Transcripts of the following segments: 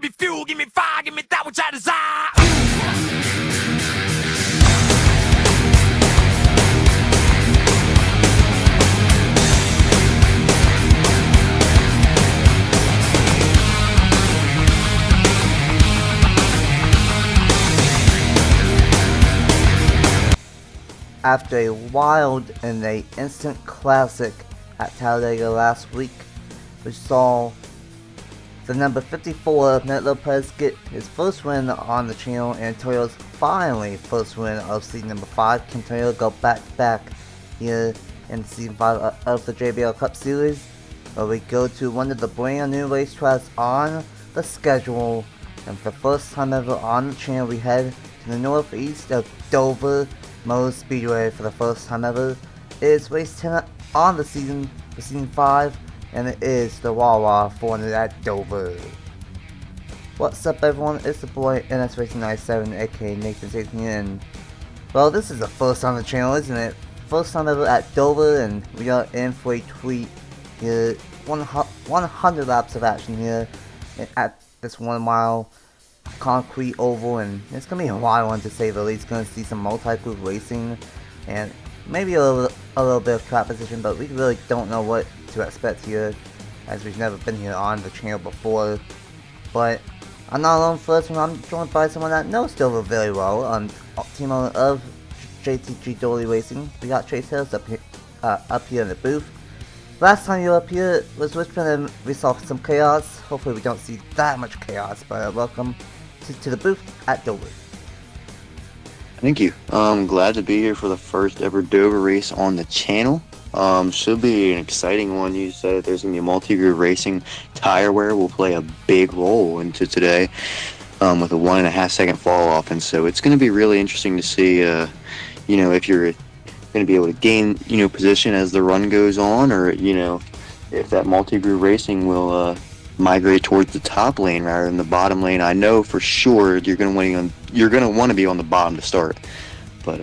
me fuel, give me fire, give me that which I desire. After a wild and a instant classic at Talladega last week, we saw the number 54 Ned Lopez get his first win on the channel, and Toyota's finally first win of season number 5. Can Toyota go back here in season 5 of the JBL Cup Series, where we go to one of the brand new racetracks on the schedule, and for the first time ever on the channel we head to the northeast of Dover Motor Speedway for the first time ever. It is race 10 on the season for season 5, and it is the Wawa 400 at Dover. What's up everyone, it's the boy NS Racing 97 aka Nathan Stapleton, and well, this is the first on the channel, isn't it? First time ever at Dover, and we are in for a treat here. 100 laps of action here at this 1 mile concrete oval, and it's gonna be a wild one to say the least. Gonna see some multi-group racing and maybe a little bit of track position, but we really don't know what to expect here, as we've never been here on the channel before. But I'm not alone for this one. I'm joined by someone that knows Dover very well, team owner of JTG Dolly Racing. We got Chase Hills up here in the booth. Last time you were up here was Richmond, and we saw some chaos. Hopefully we don't see that much chaos, but welcome to the booth at Dover. Thank you. I'm glad to be here for the first ever Dover race on the channel. Should be an exciting one. You said there's going to be a multi-group racing. Tire wear will play a big role into today, with a 1.5 second fall off, and so it's going to be really interesting to see, if you're going to be able to gain, position as the run goes on, or, if that multi-group racing will migrate towards the top lane rather than the bottom lane. I know for sure you're going to want to be on the bottom to start, but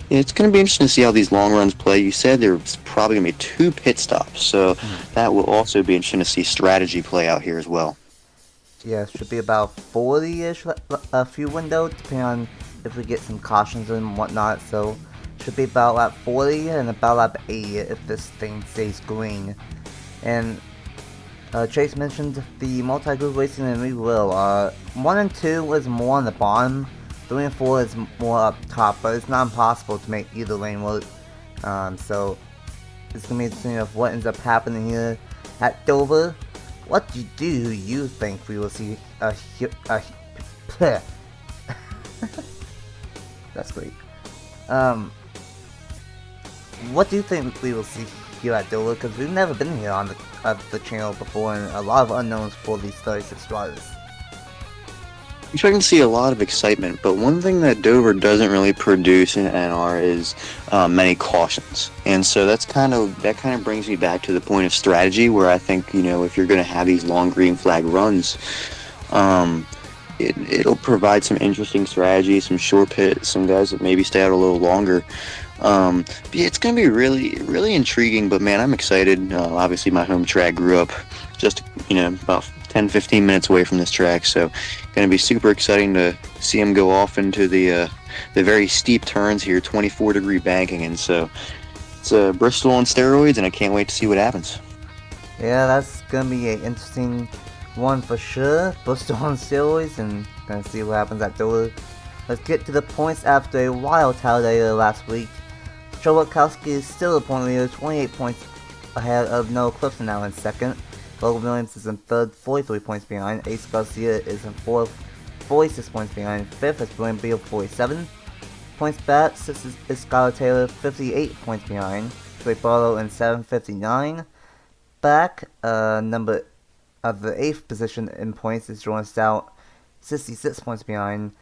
it's going to be interesting to see how these long runs play. You said there's probably going to be 2 pit stops, so that will also be interesting to see strategy play out here as well. Yeah, it should be about 40-ish a few window, depending on if we get some cautions and whatnot. So should be about lap 40 and about lap 80 if this thing stays green. And Chase mentioned the multi-group racing, and we will. 1 and 2 is more on the bottom, 3 and 4 is more up top, but it's not impossible to make either lane work. So it's gonna be interesting of what ends up happening here at Dover. What do you think we will see? That's great. What do you think we will see here at Dover? Because we've never been here on the channel before, and a lot of unknowns for these 36 drivers. I'm expecting to see a lot of excitement, but one thing that Dover doesn't really produce in NR is many cautions, and so that kind of brings me back to the point of strategy, where I think if you're going to have these long green flag runs, it'll provide some interesting strategy, some short pit, some guys that maybe stay out a little longer. But yeah, it's going to be really, really intriguing, but man, I'm excited. Obviously my home track, grew up just, about 10-15 minutes away from this track, so going to be super exciting to see him go off into the very steep turns here, 24-degree banking, and so it's Bristol on steroids, and I can't wait to see what happens. Yeah, that's going to be an interesting one for sure. Bristol on steroids, and going to see what happens at Dover. Let's get to the points after a wild Talladega last week. Joe Witkowski is still a point leader, 28 points ahead of Noah Clifton now in second. Logan Williams is in third, 43 points behind. Ace Garcia is in fourth, 46 points behind. Fifth is William Beal, 47 points back. Sixth is Skylar Taylor, 58 points behind. Trey Barlow in 759 back. Number of the 8th position in points is Jordan Stout, 66 points behind.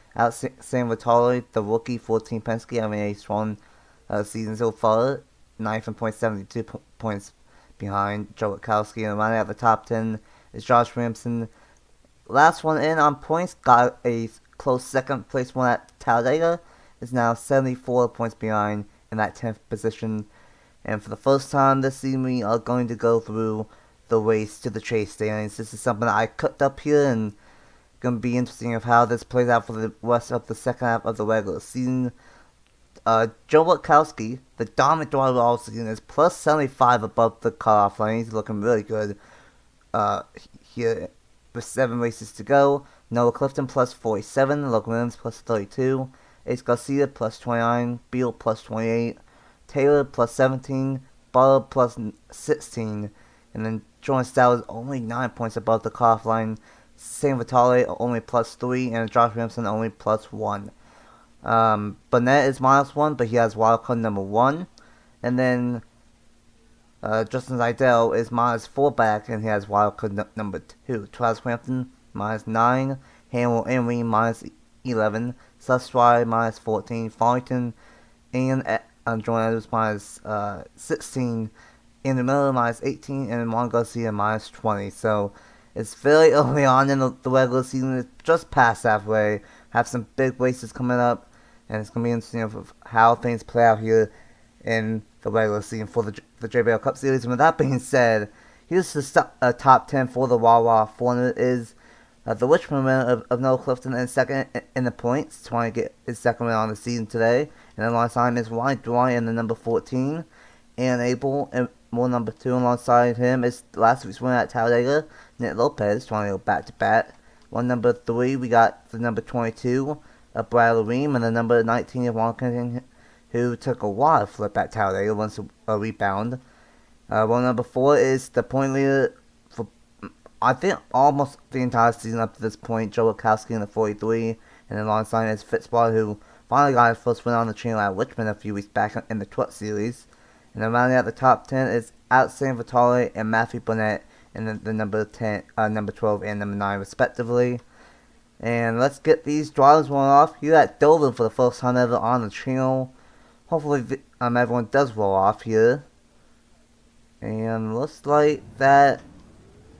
Sam Vitale, the rookie for Team Penske, having a strong season so far. 9th in points, 72 points behind Joe Witkowski, and running at the top 10 is Josh Ramson. Last one in on points, got a close second place one at Talladega, is now 74 points behind in that 10th position. And for the first time this season, we are going to go through the race to the chase standings. This is something that I cooked up here, and going to be interesting of how this plays out for the rest of the second half of the regular season. Joe Witkowski, the dominant driver all season, is plus 75 above the cutoff line. He's looking really good here with 7 races to go. Noah Clifton plus 47, Logan Williams plus 32, Ace Garcia plus 29, Beal plus 28, Taylor plus 17, Butler plus 16, and then Jordan Stout is only 9 points above the cutoff line. Sam Vitale only plus 3, and Josh Ramson only plus 1. Burnett is minus 1, but he has wildcard number 1. And then Justin Seidel is minus 4 back, and he has wildcard number 2. Travis Crampton minus 9. Hamill Emery minus 11. Sustry minus 14. Farrington and Jordan Edwards minus 16. Andrew Miller minus 18. And Juan Garcia minus 20. So it's very early on in the regular season. It's just past halfway. Have some big races coming up, and it's going to be interesting of how things play out here in the regular season for the JBL Cup Series. And with that being said, here's the top 10 for the Wawa 400 is the Richmond winner of Noah Clifton in second in the points, trying to get his second win on the season today. And alongside him is Ryan Dwyer in the number 14, and Abel and more number 2 alongside him is last week's winner at Talladega, Nick Lopez, trying to go back to back. Number 3, we got the number 22 of Brad Ream, and the number 19 of Juan Kennedy, who took a wild flip at Talladega once a rebound. Number 4 is the point leader for, I think, almost the entire season up to this point, Joe Witkowski in the 43, and alongside is Fitzpatrick, who finally got his first win on the channel at Richmond a few weeks back in the Truck Series. And then rounding out the top 10 is Sam Vitale and Matthew Burnett in the number 10, number 12, and number 9 respectively. And let's get these drivers rolling off here at Dover for the first time ever on the channel. Hopefully everyone does roll off here. And looks like that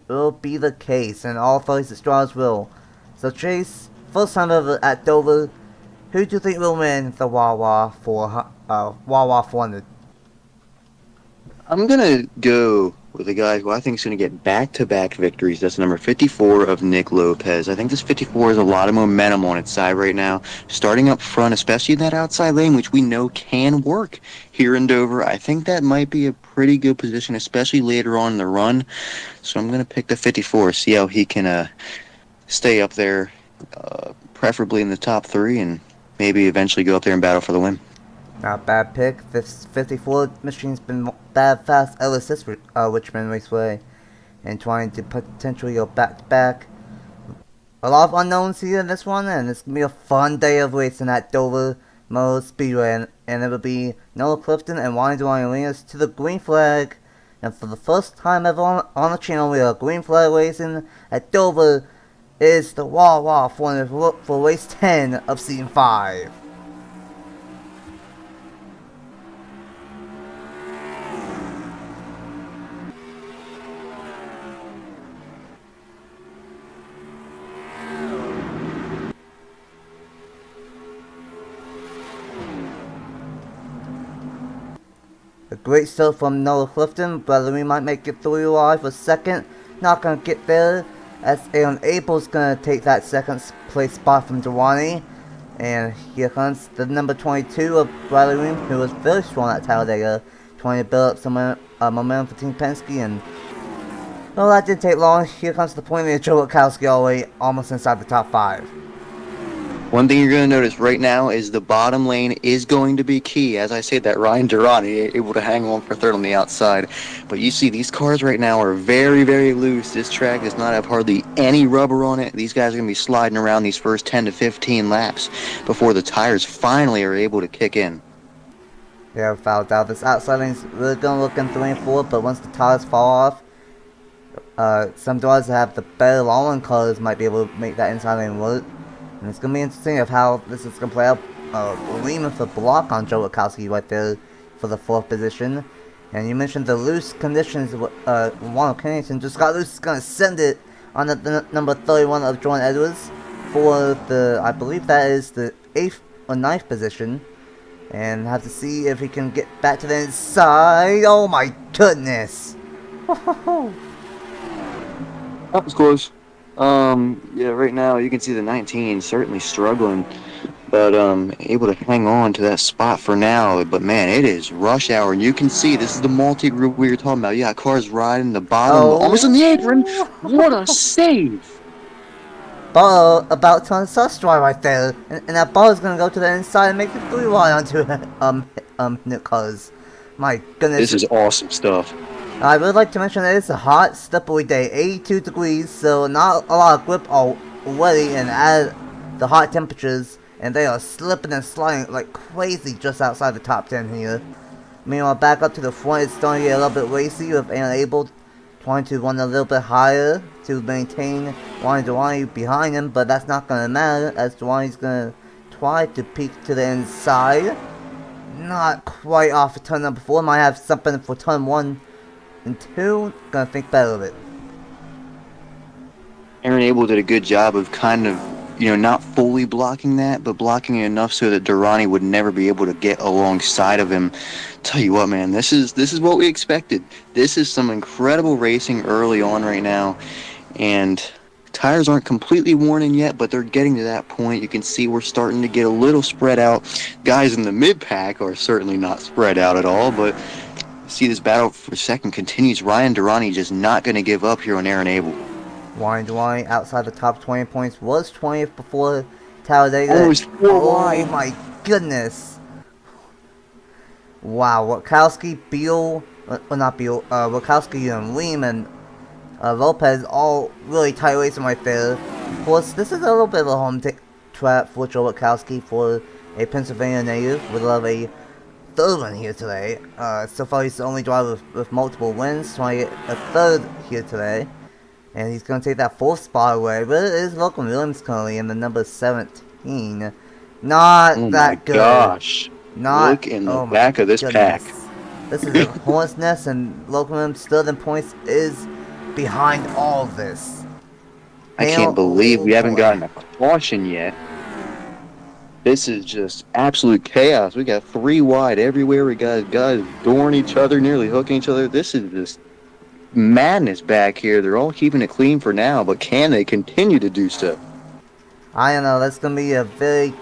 will be the case, and all 36 drivers will. So Chase, first time ever at Dover, who do you think will win the Wawa 400? I'm going to go with a guy who I think is going to get back-to-back victories. That's number 54 of Nick Lopez. I think this 54 has a lot of momentum on its side right now. Starting up front, especially in that outside lane, which we know can work here in Dover. I think that might be a pretty good position, especially later on in the run. So I'm going to pick the 54, see how he can stay up there, preferably in the top 3, and maybe eventually go up there and battle for the win. Not a bad pick. This 54 machine's been bad fast ever since Richmond Raceway, and trying to potentially go back to back. A lot of unknowns here in this one, and it's gonna be a fun day of racing at Dover Motor Speedway, and it'll be Noah Clifton and Ryan Dwyer to the green flag. And for the first time ever on the channel, we are green flag racing at Dover. Is the Wawa 400 for race 10 of season 5. A great start from Noah Clifton, but we might make it through alive for second. Not gonna get there, as Aaron Abel's gonna take that second place spot from Dewani. And here comes the number 22 of Bradley Ream, who was very strong at Talladega, trying to build up some momentum for Team Penske. And well, that didn't take long. Here comes the point of Joe Witkowski all the way almost inside the top 5. One thing you're going to notice right now is the bottom lane is going to be key. As I say, that Ryan Durrani able to hang on for third on the outside. But you see, these cars right now are very, very loose. This track does not have hardly any rubber on it. These guys are going to be sliding around these first 10 to 15 laps before the tires finally are able to kick in. Yeah, without doubt. This outside lane's really going to look in 3 and 4, but once the tires fall off, some drivers that have the better long colors might be able to make that inside lane work. And it's going to be interesting of how this is going to play out. Lehman for block on Joe Witkowski right there for the 4th position. And you mentioned the loose conditions. Ronald Kennington just got loose. He's going to send it on the number 31 of Jordan Edwards for the, I believe that is the 8th or 9th position. And have to see if he can get back to the inside. Oh my goodness. That was close. Yeah, right now you can see the 19 certainly struggling, but able to hang on to that spot for now. But man, it is rush hour, and you can see this is the multi-group we were talking about. You got cars riding the bottom, almost on the apron. What a Oh! save! Ball about to unsus dry right there, and that ball is gonna go to the inside and make it 3 wide onto Nick Cuz. My goodness. This is awesome stuff. I would like to mention that it's a hot, slippery day, 82 degrees, so not a lot of grip already, and add the hot temperatures, and they are slipping and sliding like crazy just outside the top 10 here. Meanwhile, back up to the front, it's starting to get a little bit racy with Unable trying to run a little bit higher to maintain Ryan Durrani behind him, but that's not going to matter as Durrani's going to try to peek to the inside. Not quite off of turn number 4, might have something for turn 1 and 2, gonna think better of it. Aaron Abel did a good job of kind of, not fully blocking that, but blocking it enough so that Durrani would never be able to get alongside of him. Tell you what, man, this is what we expected. This is some incredible racing early on right now, and tires aren't completely worn in yet, but they're getting to that point. You can see we're starting to get a little spread out. Guys in the mid-pack are certainly not spread out at all, but see this battle for second continues. Ryan Durrani just not going to give up here on Aaron Abel. Ryan Durrani outside the top 20 points, was 20th before Talladega. Oh my goodness. Wow, Wachowski, Beal, Wachowski and Lehman, Lopez, all really tight racing right there. Of course, this is a little bit of a home trap for Joe Wachowski for a Pennsylvania native. Would love a third one here today. So far he's the only driver with multiple wins, trying to get a third here today. And he's going to take that 4th spot away, but it is Logan Williams currently in the number 17. Not that good. Gosh. Not, look in the back of this pack. This is a hornet's nest, and Logan Williams still in points is behind all of this. I can't believe we haven't gotten a caution yet. This is just absolute chaos. We got 3 wide everywhere. We got guys dooring each other, nearly hooking each other. This is just madness back here. They're all keeping it clean for now, but can they continue to do so? I don't know. That's going to be a very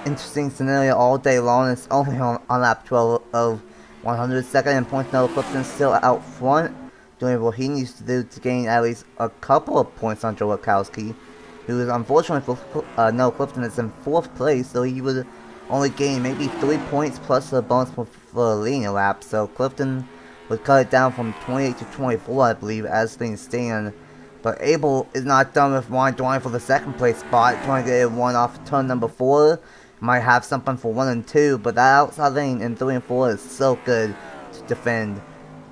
interesting scenario all day long. It's only on lap 12 of 100. Second in points, Noah Clifton still out front, doing what he needs to do to gain at least a couple of points on Joe Wachowski, who is unfortunately for Noah Clifton is in 4th place, so he would only gain maybe 3 points plus a bonus for leading a lap. So Clifton would cut it down from 28 to 24, I believe, as things stand. But Abel is not done with Ryan Durrani for the 2nd place spot, trying to get one off turn number 4. Might have something for 1 and 2, but that outside lane in 3 and 4 is so good to defend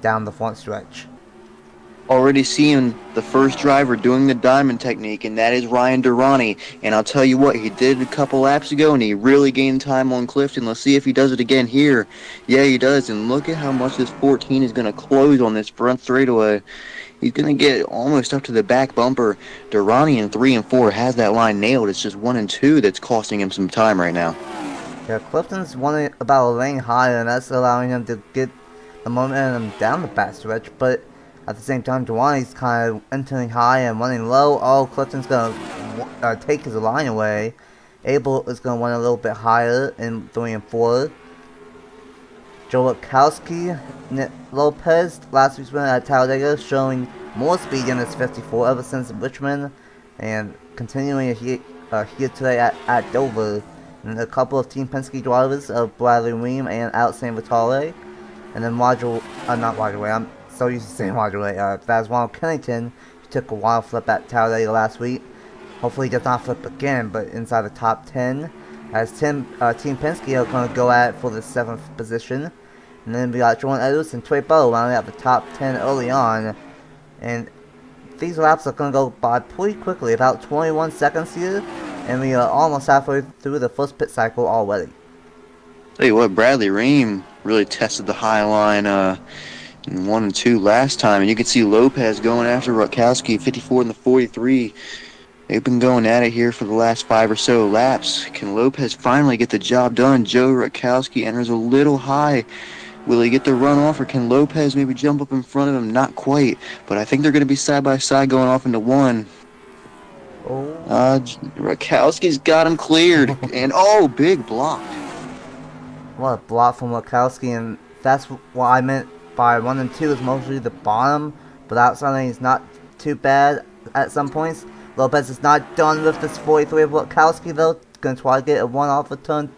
down the front stretch. Already seeing the first driver doing the diamond technique, and that is Ryan Durrani. And I'll tell you what, he did it a couple laps ago, and he really gained time on Clifton. Let's see if he does it again here. Yeah, he does, and look at how much this 14 is going to close on this front straightaway. He's going to get almost up to the back bumper. Durrani in 3 and 4 has that line nailed. It's just 1 and 2 that's costing him some time right now. Yeah, Clifton's running about a lane higher, and that's allowing him to get the momentum down the back stretch, but at the same time, Durrani's kind of entering high and running low. Oh, Clifton's going to take his line away. Abel is going to run a little bit higher in 3 and 4. Joe Wachowski, Nick Lopez, last week's winner at Talladega, showing more speed in his 54 ever since Richmond, and continuing here today at Dover. And a couple of Team Penske drivers of Bradley Ream and Alex Vitale. And then I'm so used to saying Roger Ray. That's Ronald Kennington, who took a wild flip at Talladega last week. Hopefully he does not flip again, but inside the top 10. As Team Penske are going to go at it for the 7th position. And then we got Jordan Edwards and Trey Bowe rounding out the top 10 early on. And these laps are going to go by pretty quickly, about 21 seconds here. And we are almost halfway through the first pit cycle already. Tell you what, Bradley Ream really tested the high line in 1 and 2 last time, and you can see Lopez going after Rutkowski, 54 and the 43. They've been going at it here for the last 5 or so laps. Can Lopez finally get the job done? Joe Rutkowski enters a little high. Will he get the run off, or can Lopez maybe jump up in front of him? Not quite, but I think they're going to be side by side going off into 1. Rakowski's got him cleared, and oh, big block. What a block from Lukowski, and that's what I meant by 1 and 2 is mostly the bottom, but outside lane is not too bad at some points. Lopez is not done with this 43 of Lukowski though. Gonna try to get a 1 off of turn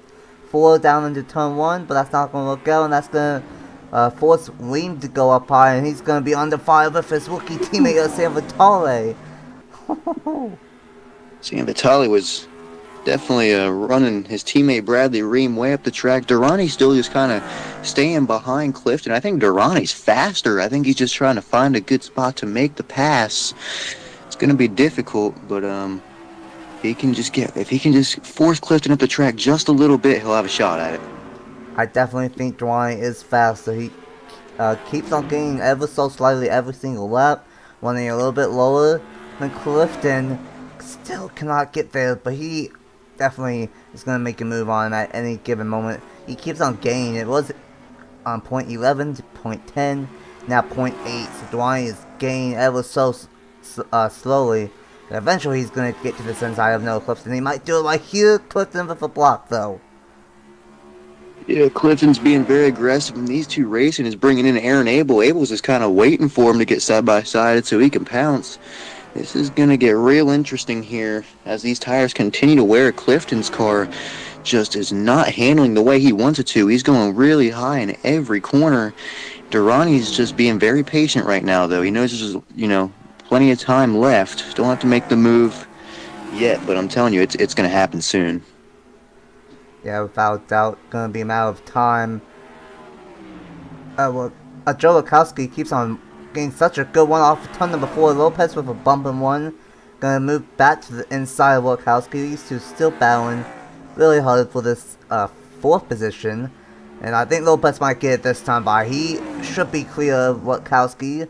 4 down into turn 1, but that's not gonna work out, and that's gonna force Ream to go up high, and he's gonna be under fire with his rookie teammate Sam Vitale. Sam Vitale was definitely running his teammate Bradley Ream way up the track. Durrani's still just kind of staying behind Clifton. I think Durrani's faster. I think he's just trying to find a good spot to make the pass. It's going to be difficult, but if he can just force Clifton up the track just a little bit, he'll have a shot at it. I definitely think Durrani is faster. He keeps on gaining ever so slightly every single lap, running a little bit lower than Clifton. Still cannot get there, but he definitely is going to make a move on at any given moment. He keeps on gaining. It was on point 11 to point 10, now point 8. So Durrani is gaining ever so slowly. And eventually he's going to get to this inside of Noah Clifton. He might do it right here. Clifton with a block though. Yeah, Clifton's being very aggressive, and these two racing is bringing in Aaron Abel. Abel's just kind of waiting for him to get side by side so he can pounce. This is going to get real interesting here as these tires continue to wear. Clifton's car just is not handling the way he wants it to. He's going really high in every corner. Durrani's just being very patient right now, though. He knows there's, plenty of time left. Don't have to make the move yet, but I'm telling you, it's going to happen soon. Yeah, without doubt, going to be a matter of time. Joe Lukowski keeps on getting such a good one off turn number 4. Lopez with a bump in 1. Gonna move back to the inside of Lukowski. These two still battling really hard for this 4th position. And I think Lopez might get it this time by. He should be clear of Lukowski.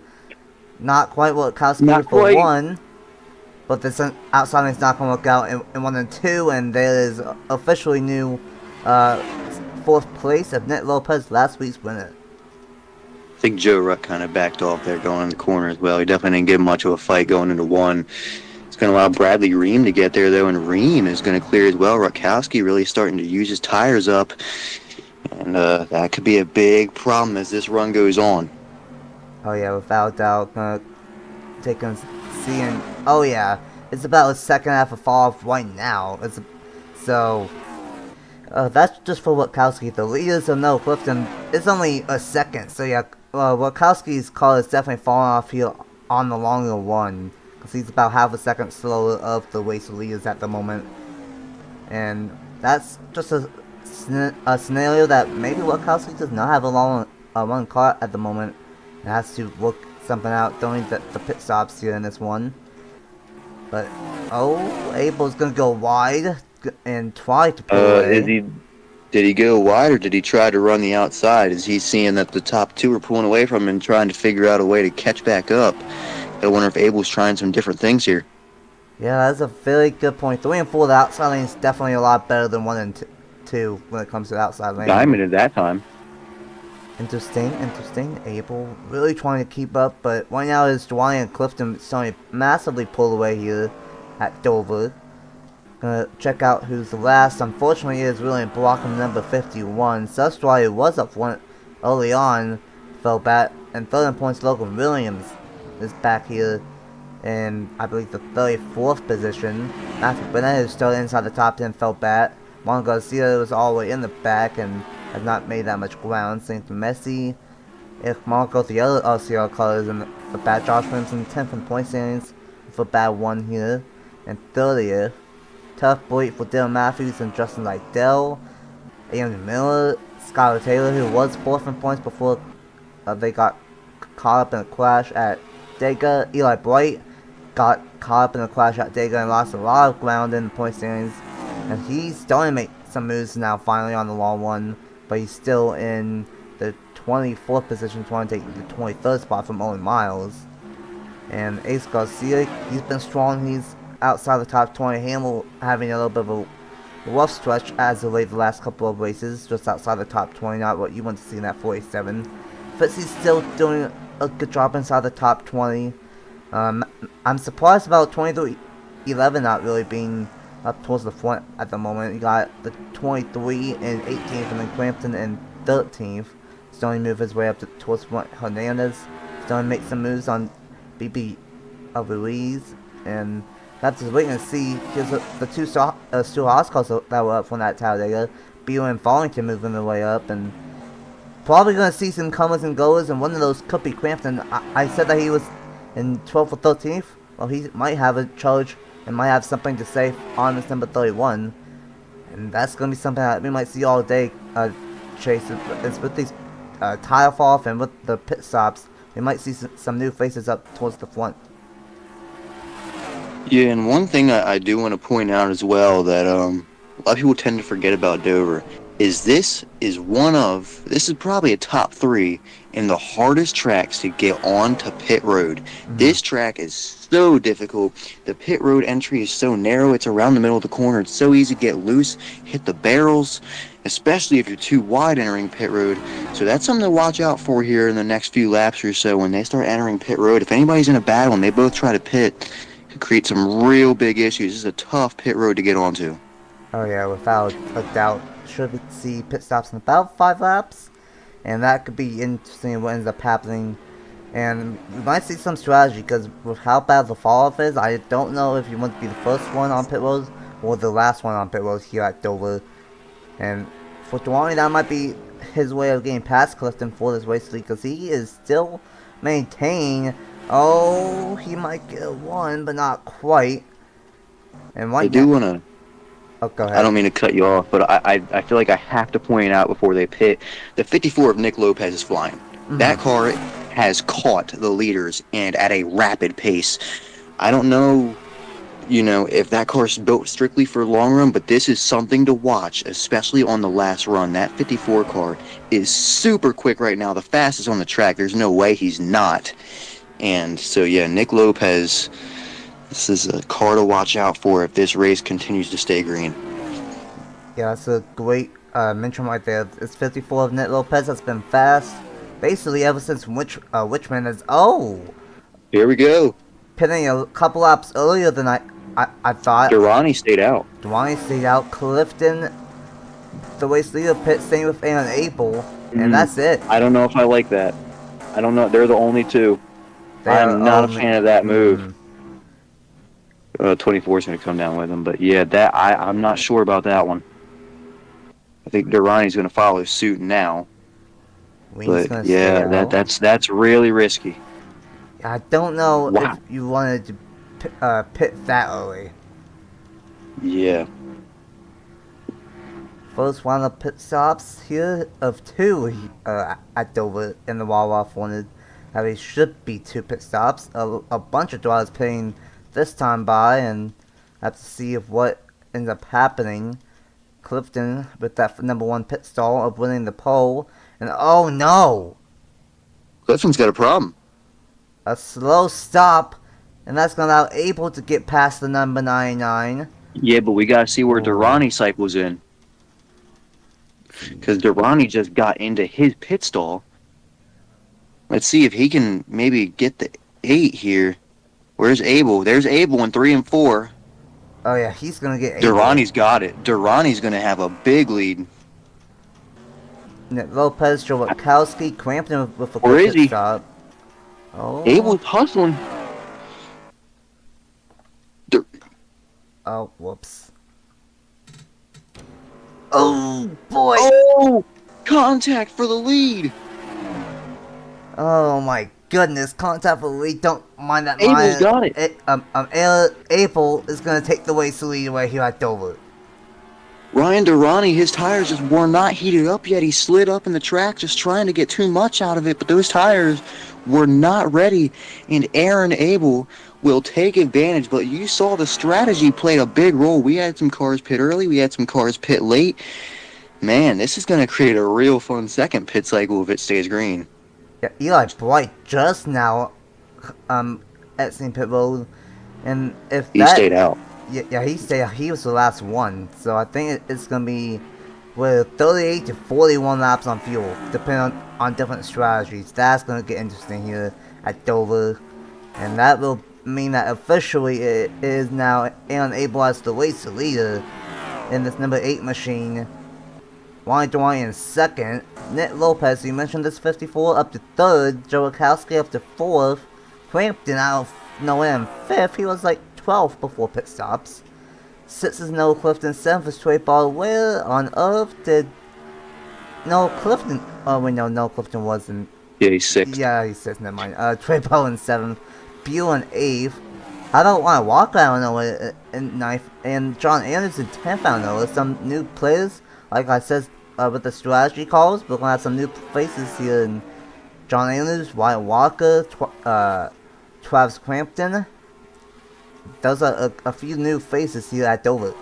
Not quite Lukowski for 1. But this outside is not going to work out in 1 and 2. And there is officially new 4th place of Nick Lopez, last week's winner. I think Joe Ruck kind of backed off there going in the corner as well. He definitely didn't give much of a fight going into 1. It's going to allow Bradley Ream to get there, though, and Ream is going to clear as well. Rutkowski really starting to use his tires up, and that could be a big problem as this run goes on. Oh, yeah, without doubt. Gonna take a see, and oh, yeah, it's about a second half of fall off right now. That's just for Rutkowski. The leaders of Noah Clifton is only a second, so yeah. Rutkowski's car is definitely falling off here on the longer one, because he's about half a second slower of the race leaders at the moment. And that's just a scenario that maybe Rutkowski does not have a long run car at the moment. It has to work something out during the pit stops here in this one. But, Abel's gonna go wide and try to pull away. Did he go wide, or did he try to run the outside? Is he seeing that the top two are pulling away from him and trying to figure out a way to catch back up? I wonder if Abel's trying some different things here. Yeah, that's a very good point. 3 and 4, the outside lane is definitely a lot better than 1 and 2 when it comes to the outside lane. Diamond at that time. Interesting. Abel really trying to keep up, but right now is Durrani and Clifton starting to massively pull away here at Dover. Gonna check out who's the last. Unfortunately, it is really blocking number 51. Sustrai, who was up 1 early on, fell back. And third in points, Logan Williams is back here in, I believe, the 34th position. Matthew Bennett, who started inside the top 10, fell back. Juan Garcia was all the way in the back and has not made that much ground. Same to Messi. If Marcos, the other RCR colors in the back. Josh Williamson, 10th in point standings for bad 1 here. And 30th. Tough break for Dylan Matthews and Justin Lydell. Ian Miller, Skylar Taylor, who was 4th in points before they got caught up in a crash at Dega. Eli Bright got caught up in a crash at Dega and lost a lot of ground in the point standings. And he's starting to make some moves now finally on the long one. But he's still in the 24th position, trying to take the 23rd spot from Owen Miles. And Ace Garcia, he's been strong. He's outside the top 20. Hamill having a little bit of a rough stretch as of late the last couple of races, just outside the top 20, not what you want to see in that 47. Fitzy's still doing a good job inside the top 20. I'm surprised about 23 11 not really being up towards the front at the moment. You got the 23 and 18th, and then Crampton in 13th. Starting to move his way up towards front. Hernandez starting to make some moves on BB Ruiz, and that's just waiting to see. Here's the two Stu Haas cars that were up from that Talladega. Beal and Follington moving their way up, and probably going to see some comers and goers, and one of those could be Crampton. I said that he was in 12th or 13th. Well, he might have a charge and might have something to say on this number 31. And that's going to be something that we might see all day, Chase. It's with these tire fall off and with the pit stops, we might see some new faces up towards the front. Yeah, and one thing I do want to point out as well that a lot of people tend to forget about Dover is this is probably a top 3 in the hardest tracks to get on to pit road. This track is so difficult. The pit road entry is so narrow. It's around the middle of the corner. It's so easy to get loose, hit the barrels, especially if you're too wide entering pit road. So that's something to watch out for here in the next few laps or so when they start entering pit road. If anybody's in a battle and they both try to pit, it could create some real big issues. This is a tough pit road to get onto. Oh yeah, without a doubt. Should see pit stops in about 5 laps, and that could be interesting what ends up happening. And we might see some strategy, because with how bad the fall-off is, I don't know if you want to be the first one on pit road or the last one on pit road here at Dover. And for Durrani, that might be his way of getting past Clifton for this race lead, because he is still maintaining. Oh, he might get a 1, but not quite. And I do want to. Oh, go ahead. I don't mean to cut you off, but I feel like I have to point out before they pit, the 54 of Nick Lopez is flying. That car has caught the leaders and at a rapid pace. I don't know, if that car is built strictly for long run, but this is something to watch, especially on the last run. That 54 car is super quick right now, the fastest on the track. There's no way he's not. And so, yeah, Nick Lopez, this is a car to watch out for if this race continues to stay green. Yeah, that's a great mention right there. It's 54 of Nick Lopez. That's been fast, basically ever since Richmond is. Oh, here we go. Pitting a couple laps earlier than I thought. Durrani stayed out. Clifton, the race leader, pit staying with Aaron Abel, and that's it. I don't know if I like that. I don't know. They're the only two. I'm not a fan of that move. 24 is going to come down with him, but yeah, I'm not sure about that one. I think Durrani's going to follow suit now. But yeah, that's really risky. I don't know if you wanted to pit that early. Yeah. First one of pit stops here of 2 at Dover in the Wawa wanted. There should be 2 pit stops. A bunch of drivers pitting this time by, and have to see if what ends up happening. Clifton with that number 1 pit stall of winning the pole, and oh no! Clifton's got a problem. A slow stop, and that's going to allow Abel to get past the number 99. Yeah, but we got to see where Durrani cycles in. Because Durrani just got into his pit stall. Let's see if he can maybe get the 8 here. Where's Abel? There's Abel in 3 and 4. Oh yeah, he's gonna get. Durrani's got it. Durrani's gonna have a big lead. Nick Lopez, Joe Witkowski, Crampton with a Where is he? stop. Oh. Abel's hustling. Oh, whoops. Oh boy! Oh, contact for the lead. Oh my goodness, contact for the lead. Don't mind that. Abel's got it. Abel is gonna take the race lead away here at Dover. Ryan Durrani, his tires just were not heated up yet. He slid up in the track just trying to get too much out of it, but those tires were not ready, and Aaron Abel will take advantage. But you saw the strategy played a big role. We had some cars pit early. We had some cars pit late. Man, this is going to create a real fun second pit cycle if it stays green. Yeah, Eli Bright just now at St. Pit Road, and if he stayed out. Yeah, he stayed out. He was the last one, so I think it's going to be with 38 to 41 laps on fuel, depending on different strategies. That's going to get interesting here at Dover, and that will mean that officially it is now unable as the race leader in this number 8 machine. Ryan Dwyer in second. Nick Lopez, you mentioned this 54, up to third. Joe Wachowski up to fourth. Crampton out of nowhere in fifth. He was like 12th before pit stops. Sixth is Noah Clifton. Seventh is Trey Ball. Where on earth did Noah Clifton? Oh wait, no, Noah Clifton wasn't. Yeah, he's sixth. Yeah, he's sixth. Never mind. Trey Ball in seventh. Buell in eighth. I don't want to walk out on Noah in ninth, and John Anderson 10th out of nowhere. Some new players, like I said, with the strategy calls, we're gonna have some new faces here. And John Anderson, Wyatt Walker, Travis Crampton. Those are a few new faces here at Dover.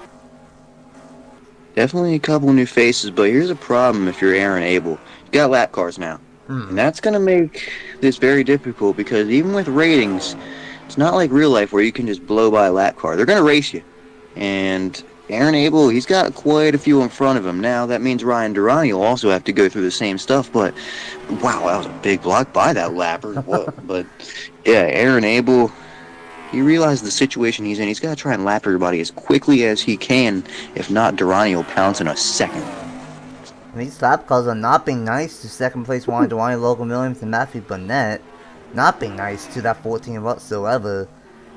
Definitely a couple new faces, but here's a problem if you're Aaron Abel. You got lap cars now. And that's going to make this very difficult because even with ratings, it's not like real life where you can just blow by a lap car. They're going to race you. And Aaron Abel, he's got quite a few in front of him. Now, that means Ryan Durrani will also have to go through the same stuff. But, wow, that was a big block by that lapper. But, yeah, Aaron Abel, he realized the situation he's in. He's got to try and lap everybody as quickly as he can. If not, Durrani will pounce in a second. These lap calls are not being nice to second place Ryan Dwyer, Logan Williams, and Matthew Burnett. Not being nice to that 14 whatsoever.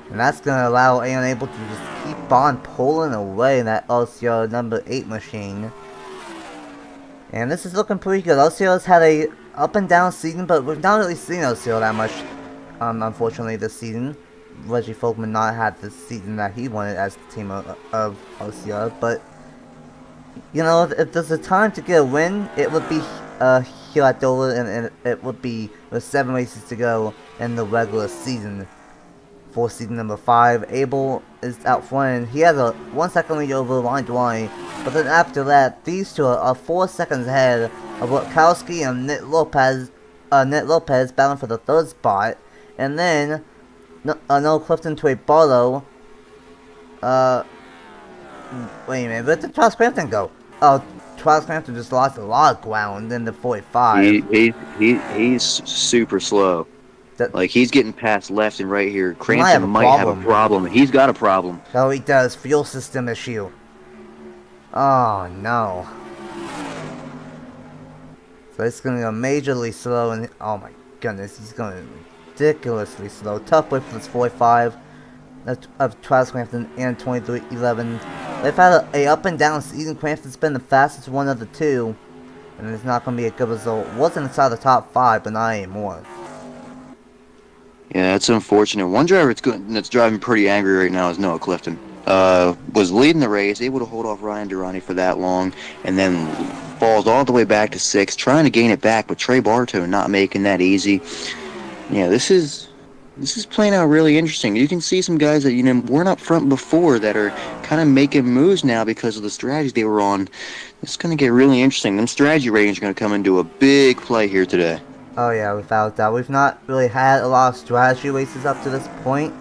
And that's going to allow Aaron Abel to just keep on pulling away in that LCR number 8 machine. And this is looking pretty good. LCR's had a up and down season, but we've not really seen LCR that much, unfortunately, this season. Reggie Folkman not had the season that he wanted as the team of LCR, but you know, if there's a time to get a win, it would be here at Dover, and it would be with 7 races to go in the regular season. For season number 5, Abel is out front, and he has a 1 second lead over Ryan Dwyer, but then after that, these two are 4 seconds ahead of Wachowski and Nick Lopez battling for the 3rd spot, and then Noah Clifton to a Barlow. Wait a minute, where did Travis Crampton go? Oh, Travis Crampton just lost a lot of ground in the 45. He's super slow. Like, he's getting passed left and right here. Crampton might have a problem. He's got a problem. Oh, he does. Fuel system issue. Oh, no. So it's going to go majorly slow, and oh my goodness, he's going ridiculously slow. Tough way for this 45 of Travis Crampton and 2311. They've had a up and down season. Crampton's been the fastest one of the two, and it's not going to be a good result. Wasn't inside the top 5, but not anymore. Yeah, that's unfortunate. One driver that's driving pretty angry right now is Noah Clifton. Was leading the race, able to hold off Ryan Durrani for that long, and then falls all the way back to 6th, trying to gain it back, but Trey Bartow not making that easy. Yeah, this is playing out really interesting. You can see some guys that, you know, weren't up front before that are kind of making moves now because of the strategies they were on. It's going to get really interesting. Them strategy ratings are going to come into a big play here today. Oh yeah, without doubt. We've not really had a lot of strategy races up to this point.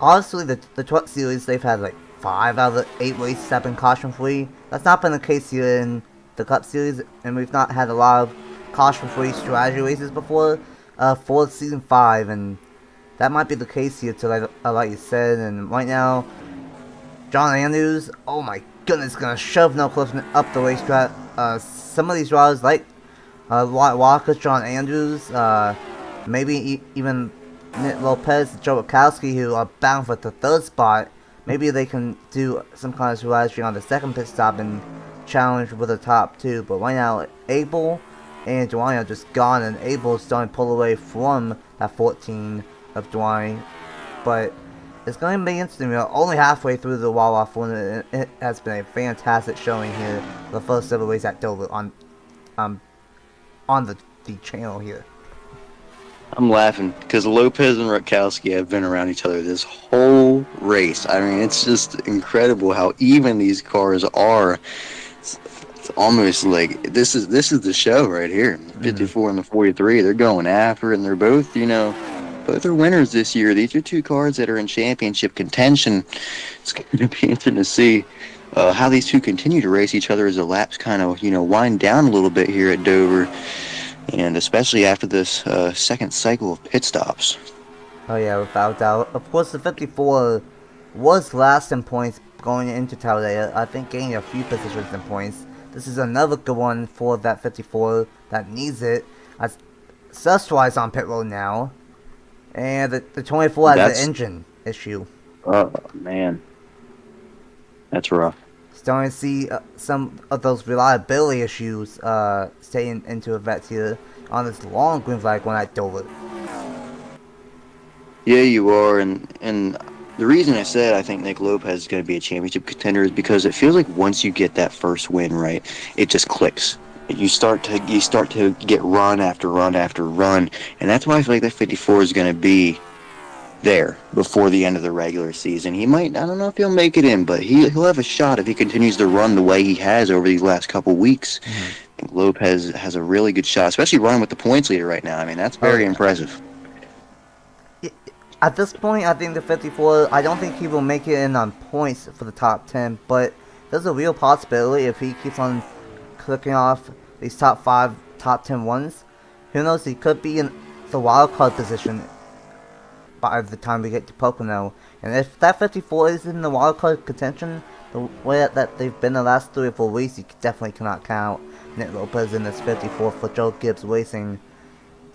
Honestly, the Truck Series, they've had like 5 out of the 8 races have been caution-free. That's not been the case here in the Cup Series, and we've not had a lot of caution-free strategy races before for Season 5, and that might be the case here too, like you said. And right now, John Andrews, oh my goodness, gonna shove Noah Clifton up the racetrack. Some of these drivers, like Walker, John Andrews, maybe even Nick Lopez, Joe Wachowski, who are bound for the 3rd spot. Maybe they can do some kind of strategy on the 2nd pit stop and challenge with the top 2. But right now, Abel and Dwyer are just gone, and Abel is starting to pull away from that 14 of Dwyer. But it's going to be interesting. We're only halfway through the Wawa Formula. It has been a fantastic showing here. The first ever race at Dover on the channel here. I'm laughing because Lopez and Rutkowski have been around each other this whole race. I mean, it's just incredible how even these cars are. It's almost like this is the show right here. The 54 and the 43, they're going after it, and they're both, you know, both are winners this year. These are 2 cars that are in championship contention. It's going to be interesting to see how these 2 continue to race each other as the laps kind of, you know, wind down a little bit here at Dover. And especially after this 2nd cycle of pit stops. Oh yeah, without doubt. Of course, the 54 was last in points going into Talladega. I think gaining a few positions in points. This is another good one for that 54 that needs it. As Sestwise on pit road now, and the 24 has an That's engine issue. oh man, that's rough. Starting to see some of those reliability issues staying into effect here on this long green flag one at Dover. Yeah, you are, and the reason I said I think Nick Lopez is going to be a championship contender is because it feels like once you get that first win, right, it just clicks. You start to get run after run after run, and that's why I feel like that 54 is going to be there before the end of the regular season. He might, I don't know if he'll make it in, but he'll have a shot if he continues to run the way he has over these last couple weeks. Mm-hmm. I think Lopez has a really good shot, especially running with the points leader right now. I mean, that's very impressive. At this point, I think the 54, I don't think he will make it in on points for the top 10, but there's a real possibility if he keeps on clicking off these top 5, top 10 ones. Who knows, he could be in the wild card position by the time we get to Pocono. And if that 54 is in the wild card contention, the way that they've been the last 3 or 4 weeks, you definitely cannot count Nick Lopez in this 54 for Joe Gibbs Racing.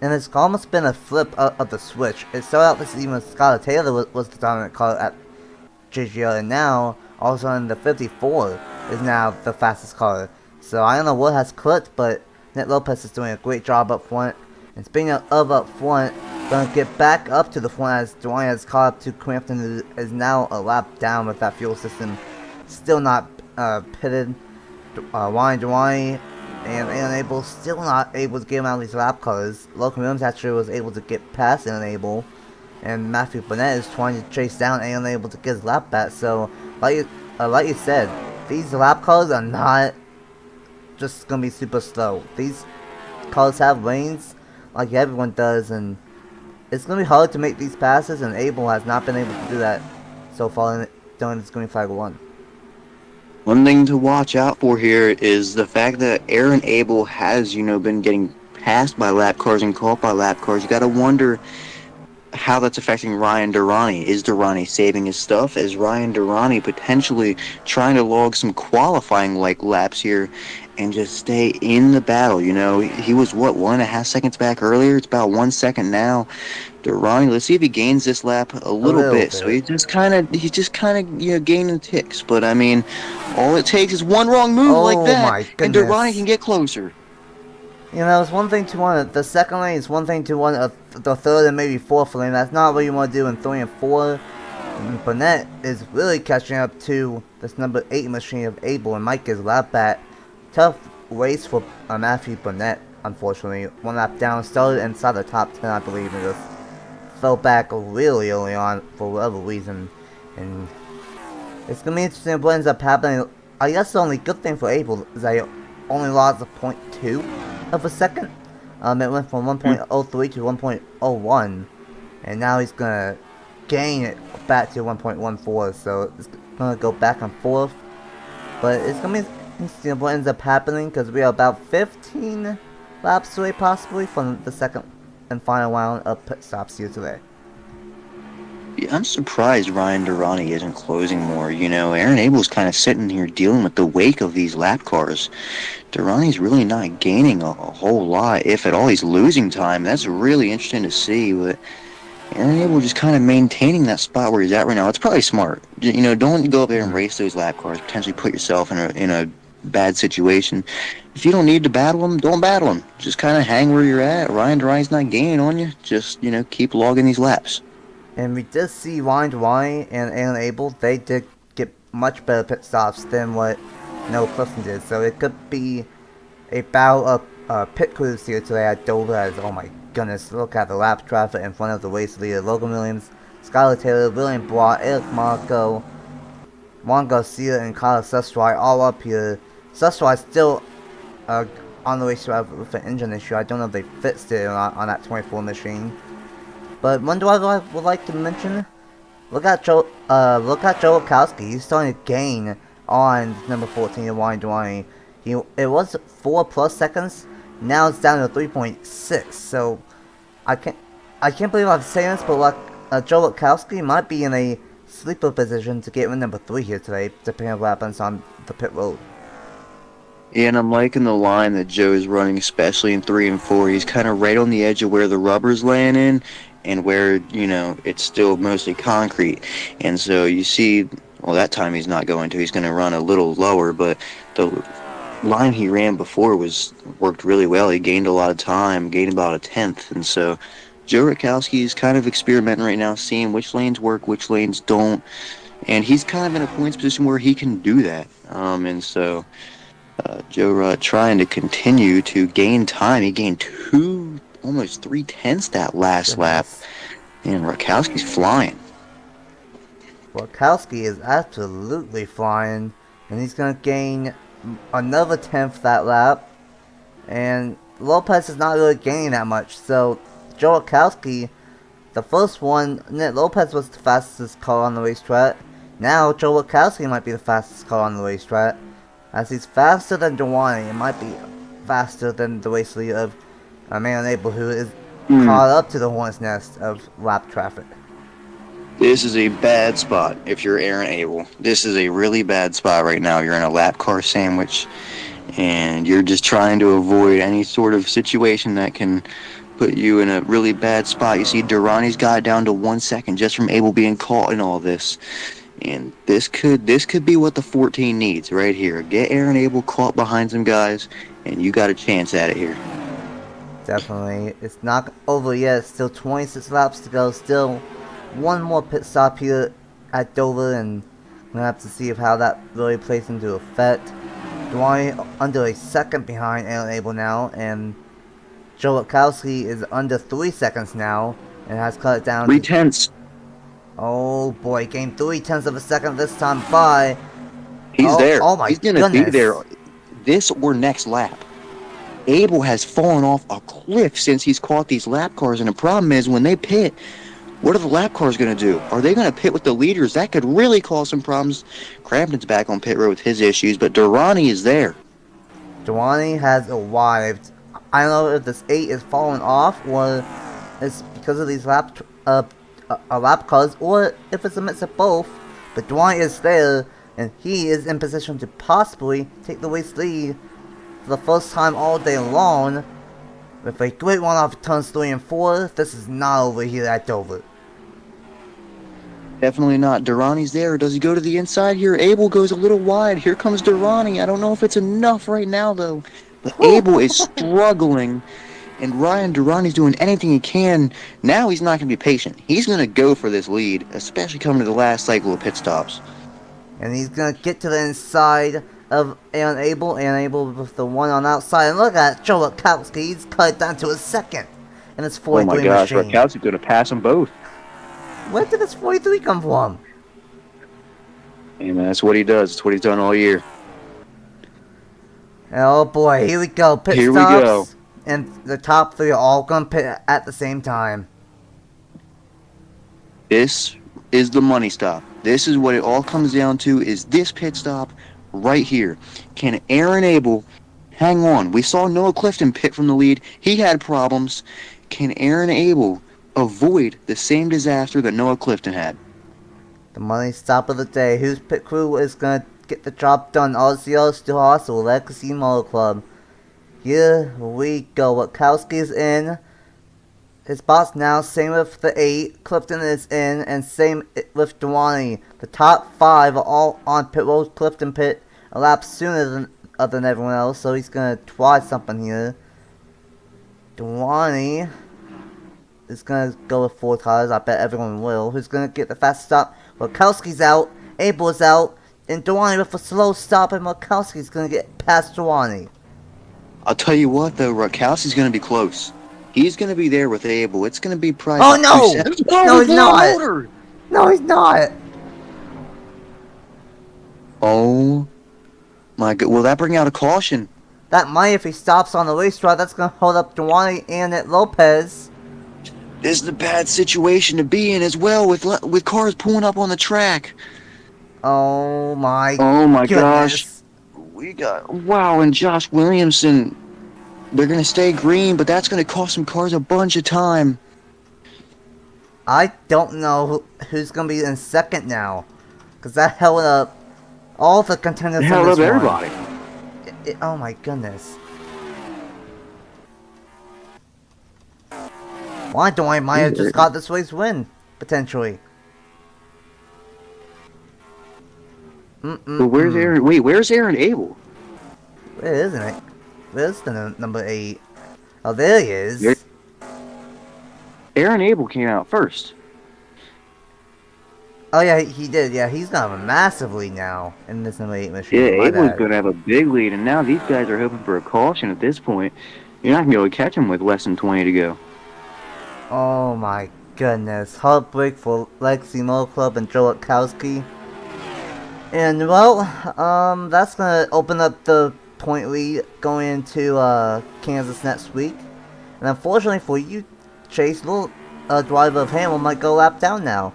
And it's almost been a flip of the switch. It started out this season with Scott Taylor was the dominant car at JGL, and now, all of a sudden, the 54 is now the fastest car. So I don't know what has clicked, but Nick Lopez is doing a great job up front. And speaking of up front, gonna get back up to the front as Dwayne has caught up to Crampton, who is now a lap down with that fuel system still not pitted. Dwayne and Enable still not able to get him out of these lap cars. Logan Williams actually was able to get past Enable, and Matthew Burnett is trying to chase down Enable to get his lap back. So, like you said, these lap cars are not just gonna be super slow. These cars have lanes like everyone does, and it's gonna be hard to make these passes. And Abel has not been able to do that so far during this green flag 1. One thing to watch out for here is the fact that Aaron Abel has, been getting passed by lap cars and caught by lap cars. You got to wonder how that's affecting Ryan Durrani. Is Durrani saving his stuff? Is Ryan Durrani potentially trying to log some qualifying like laps here and just stay in the battle? He was 1.5 seconds back earlier. It's about 1 second now. Durrani, let's see if he gains this lap a little bit. So he's just kind of gaining ticks. But I mean, all it takes is one wrong move like that, and Durrani can get closer. It's one thing to want the second lane. It's one thing to want the third and maybe fourth lane. That's not what you want to do in 3 and 4. And Burnett is really catching up to this number 8 machine of Abel and Mike is lap back. Tough race for Matthew Burnett, unfortunately. 1 lap down, started inside the top 10, I believe, and just fell back really early on for whatever reason. And it's going to be interesting what ends up happening. I guess the only good thing for Abel is that he only lost a 0.2 of a second. It went from 1.03 to 1.01, and now he's gonna gain it back to 1.14. So it's gonna go back and forth, but it's gonna be interesting what ends up happening because we are about 15 laps away, possibly, from the second and final round of pit stops here today. I'm surprised Ryan Durrani isn't closing more. Aaron Abel's kind of sitting here dealing with the wake of these lap cars. Durrani's really not gaining a whole lot, if at all. He's losing time. That's really interesting to see. But Aaron Abel just kind of maintaining that spot where he's at right now. It's probably smart. Don't go up there and race those lap cars. Potentially put yourself in a bad situation. If you don't need to battle him, don't battle him. Just kind of hang where you're at. Ryan Durrani's not gaining on you. Just keep logging these laps. And we did see Ryan Durrani and Aaron Abel. They did get much better pit stops than what Noah Clifton did. So it could be a battle of pit crews here today at Dover. As, oh my goodness, look at the lap traffic in front of the race leader. Logan Williams, Skylar Taylor, William Brought, Eric Marco, Juan Garcia, and Kyle Sestwai all up here. Sestwai still on the racetrack with an engine issue. I don't know if they fixed it or not on that 24 machine. But one driver I would like to mention, look at Joe Wachowski. He's starting to gain on number 14, Ryan Durrani. It was 4+ seconds. Now it's down to 3.6. So I can't believe I'm saying this, but Joe Witkowski might be in a sleeper position to get in number 3 here today, depending on what happens on the pit road. Yeah, and I'm liking the line that Joe's running, especially in 3 and 4. He's kind of right on the edge of where the rubber's laying in and where, it's still mostly concrete. And so you see, well, that time he's not going to. He's going to run a little lower, but the line he ran before worked really well. He gained a lot of time, gained about a tenth. And so Joe Rutkowski is kind of experimenting right now, seeing which lanes work, which lanes don't. And he's kind of in a points position where he can do that. And so... Joe Rutt trying to continue to gain time. He gained almost 3/10 that last lap. And Rutkowski's flying. Witkowski is absolutely flying. And he's going to gain another 10th that lap. And Lopez is not really gaining that much. So Joe Witkowski, the first one, Nick Lopez was the fastest car on the racetrack. Now Joe Witkowski might be the fastest car on the racetrack. As he's faster than Dewani, it might be faster than the race leader of Aaron Abel, who is caught up to the hornet's nest of lap traffic. This is a bad spot if you're Aaron Abel. This is a really bad spot right now. You're in a lap car sandwich, and you're just trying to avoid any sort of situation that can put you in a really bad spot. You see, Durrani's got it down to 1 second just from Abel being caught in all this. And this could be what the 14 needs right here. Get Aaron Abel caught behind some guys, and you got a chance at it here. Definitely. It's not over yet. Still 26 laps to go. Still one more pit stop here at Dover, and we'll have to see how that really plays into effect. Dewani under a second behind Aaron Abel now, and Joe Witkowski is under 3 seconds now, and has cut it down 3/10. Oh boy, gained 3/10 of a second this time by... He's there. Oh my He's going to be there this or next lap. Abel has fallen off a cliff since he's caught these lap cars, and the problem is when they pit, what are the lap cars going to do? Are they going to pit with the leaders? That could really cause some problems. Crampton's back on pit road with his issues, but Durrani is there. Durrani has arrived. I don't know if this 8 is falling off, or it's because of these lap cars, or if it's a mix of both. But Durrani is there, and he is in position to possibly take the race lead for the first time all day long. With a great run off turns 3 and 4, this is not over here at Dover. Definitely not. Durrani's there. Does he go to the inside here? Abel goes a little wide. Here comes Durrani. I don't know if it's enough right now, though. But Abel is struggling, and Ryan Durrani's doing anything he can. Now he's not going to be patient. He's going to go for this lead, especially coming to the last cycle of pit stops. And he's going to get to the inside of Aaron Abel. Aaron Abel with the one on outside. And look at Joe Witkowski. He's cut it down to a second. And it's 43 Oh my gosh, machine. Rutkowski's going to pass them both. Where did this 43 come from? Hey man, that's what he does. That's what he's done all year. Oh boy, here we go. Pit Here stops. we go. And the top 3 are all going to pit at the same time. This is the money stop. This is what it all comes down to, is this pit stop right here. Can Aaron Abel hang on? We saw Noah Clifton pit from the lead. He had problems. Can Aaron Abel avoid the same disaster that Noah Clifton had? The money stop of the day. Whose pit crew is going to get the job done? RCR still also Legacy Motor Club. Here we go. Witkowski's in his box now. Same with the 8. Clifton is in, and same with Durrani. The top 5 are all on pit road. Clifton pit a lap sooner than everyone else, so he's gonna try something here. Durrani is gonna go with 4 tires. I bet everyone will. Who's gonna get the fast stop? Witkowski's out. Abel is out. And Durrani with a slow stop, and Witkowski's gonna get past Durrani. I'll tell you what, though, Rutkowski's going to be close. He's going to be there with Abel. It's going to be probably... Oh, no! No, he's not! No, he's not! Oh, my God. Will that bring out a caution? That might, if he stops on the racetrack, that's going to hold up Durrani and Lopez. This is a bad situation to be in as well, with cars pulling up on the track. Oh my goodness. Gosh. We got... Wow, and Josh Williamson... They're going to stay green, but that's going to cost some cars a bunch of time. I don't know who's going to be in second now. Because that held up all the contenders It in held this up one. everybody. Oh my goodness. Why don't I might have just got this race win, potentially. But where's Aaron? Wait, where's Aaron Abel? Where isn't it? Where's the number 8? Oh, there he is. Aaron Abel came out first. Oh yeah, he did. Yeah, he's got a massive lead now in this number 8 machine. Yeah, My Abel's bad. going to have a big lead, and now these guys are hoping for a caution at this point. You're not going to be able to catch him with less than 20 to go. Oh my goodness. Heartbreak for Legacy Motor Club and Joe Witkowski. And well, that's gonna open up the point lead going into Kansas next week. And unfortunately for you, Chase, little driver of Hamill might go lap down now.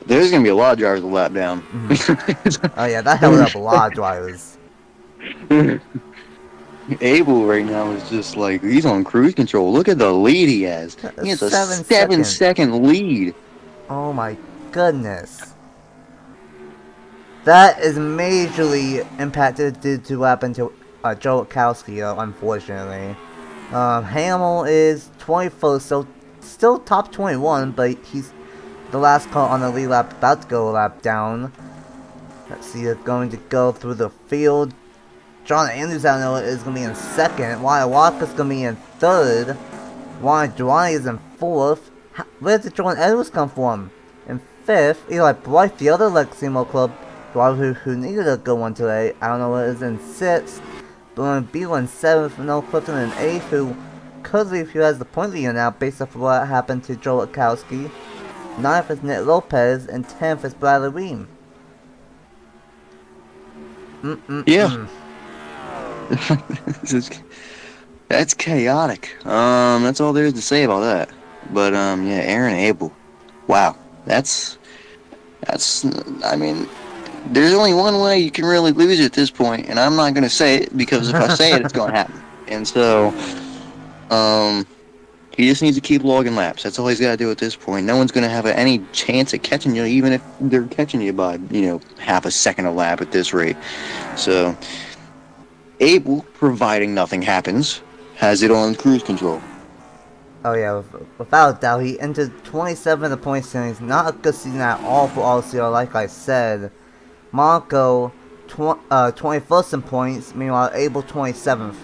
There's going to be a lot of drivers to lap down. Oh yeah, that held up a lot of drivers. Abel right now is just like, he's on cruise control. Look at the lead he has. He has a 7-second lead. Oh my goodness. That is majorly impacted due to what happened to Joe Witkowski, unfortunately. Hamill is 21st, so still top 21, but he's the last car on the lead lap, about to go a lap down. Let's see, they're going to go through the field. John Andrews, I know, is going to be in second. Wyatt Walker's going to be in third. Wyatt Dwyer is in fourth. Where did Jordan Edwards come from? In fifth. Eli Blythe, the other Legacy Motor Club driver who needed a good one today, I don't know what is in sixth. Bruno Beal in seventh. Noel Clifton in eighth, who could leave who has the point leader now based off of what happened to Joe Witkowski. Ninth is Nick Lopez, and 10th is Bradley Weem. Yeah. That's chaotic. That's all there is to say about that. But yeah, Aaron Abel. Wow. That's I mean, there's only one way you can really lose at this point, and I'm not gonna say it because if I say it, it's gonna happen. And so, he just needs to keep logging laps. That's all he's got to do at this point. No one's going to have any chance at catching you, even if they're catching you by, half a second a lap at this rate. So, Abel, providing nothing happens, has it on cruise control. Oh yeah, without a doubt, he entered 27 in the point standings. Not a good season at all for RCR, like I said. Monaco, 21st in points, meanwhile Abel 27th.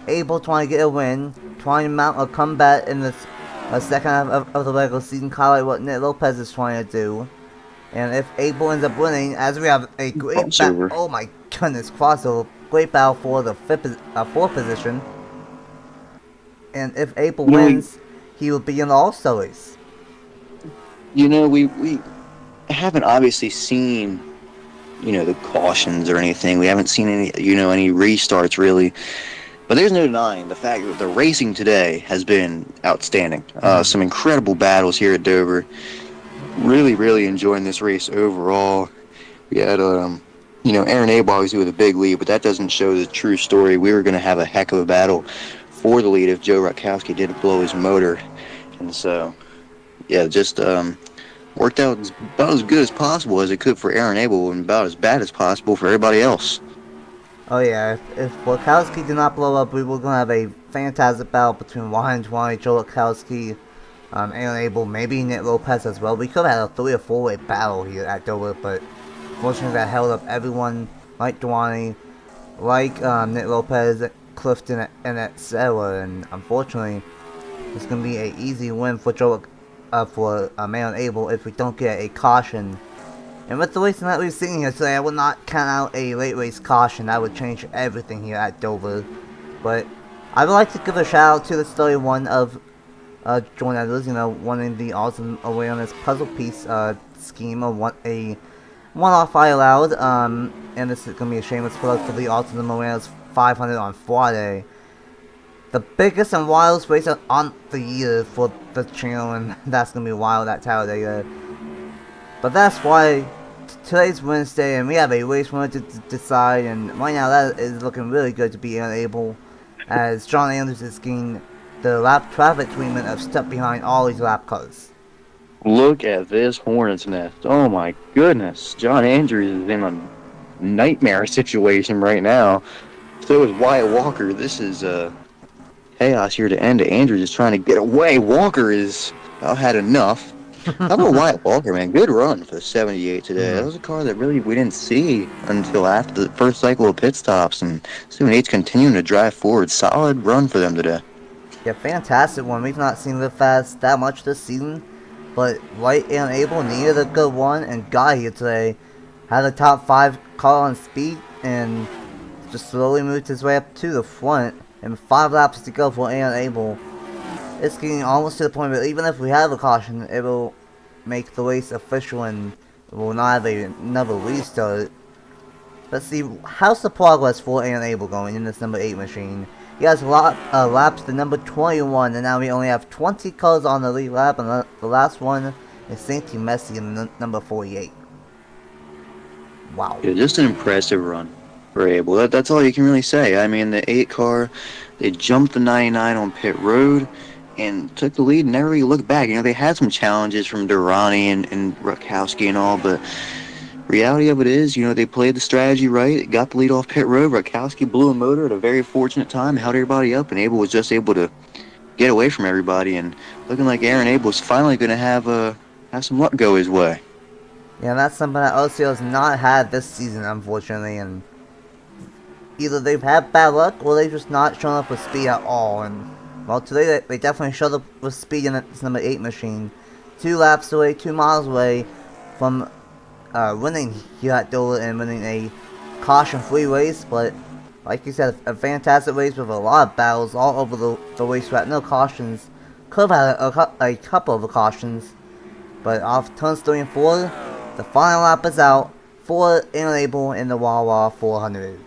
Abel trying to get a win, trying to mount a comeback in the second half of the regular season, kind of like what Nick Lopez is trying to do. And if Abel ends up winning, as we have a great battle, oh my goodness, crossover, great battle for the fourth position. And if Abel wins, he will be in the All-Star race. We haven't obviously seen, the cautions or anything. We haven't seen any restarts really. But there's no denying the fact that the racing today has been outstanding. Some incredible battles here at Dover. Really, really enjoying this race overall. We had, Aaron Abel obviously with a big lead, but that doesn't show the true story. We were going to have a heck of a battle for the lead if Joe Witkowski didn't blow his motor. And so, yeah, just worked out about as good as possible as it could for Aaron Abel and about as bad as possible for everybody else. Oh yeah, if Witkowski did not blow up, we were going to have a fantastic battle between Ryan Dwyer, Joe Witkowski, Aaron Abel, maybe Nick Lopez as well. We could have had a 3 or 4-way battle here at Dover, but fortunately that held up everyone like Dwyer, like Nick Lopez, Clifton, and etc. And unfortunately, it's going to be an easy win for Aaron Abel if we don't get a caution. And with the racing that we've seen here today, I would not count out a late race caution. That would change everything here at Dover. But I would like to give a shout out to the story one of Jordan Edwards, winning the Autism Awareness Puzzle Piece scheme, or a one-off I allowed. And this is going to be a shameless plug for the Autism Awareness 500 on Friday. The biggest and wildest race on the year for the channel, and that's going to be wild at Talladega. But that's why today's Wednesday, and we have a race winner to decide, and right now that is looking really good to be unable, as John Andrews is getting the lap traffic treatment of stuck behind all these lap cars. Look at this hornet's nest. Oh my goodness. John Andrews is in a nightmare situation right now. So is Wyatt Walker. This is chaos here to end. Andrews is trying to get away. Walker is about had enough. How about Wyatt Walker, man? Good run for the 78 today. That was a car that really we didn't see until after the first cycle of pit stops, and 78's continuing to drive forward. Solid run for them today. Yeah, fantastic one. We've not seen Live Fast that much this season, but White and Abel needed a good one and got here today. Had a top 5 car on speed and just slowly moved his way up to the front. And 5 laps to go for and Abel. It's getting almost to the point where even if we have a caution, it will make the race official and will not have another restart. Let's see, how's the progress for and Abel going in this number 8 machine? He has laps to number 21, and now we only have 20 cars on the lead lap, and the last one is Sainty Messi in number 48. Wow. Yeah, just an impressive run for Abel. That's all you can really say. I mean, the 8 car, they jumped the 99 on pit road and took the lead and never really looked back. You know, they had some challenges from Durrani and Rutkowski and all, but reality of it is, you know, they played the strategy right, got the lead off pit road. Rutkowski blew a motor at a very fortunate time, held everybody up, and Abel was just able to get away from everybody. And looking like Aaron Abel's finally going to have some luck go his way. Yeah, that's something that OCO has not had this season, unfortunately, and either they've had bad luck or they've just not shown up with speed at all. And well, today they definitely showed up with speed in this number 8 machine. 2 laps away, 2 miles away from winning here at Dover and winning a caution-free race. But like you said, a fantastic race with a lot of battles all over the racetrack. No cautions. Could have had a couple of cautions, but off turns 3 and 4, the final lap is out for Abel in the Wawa 400.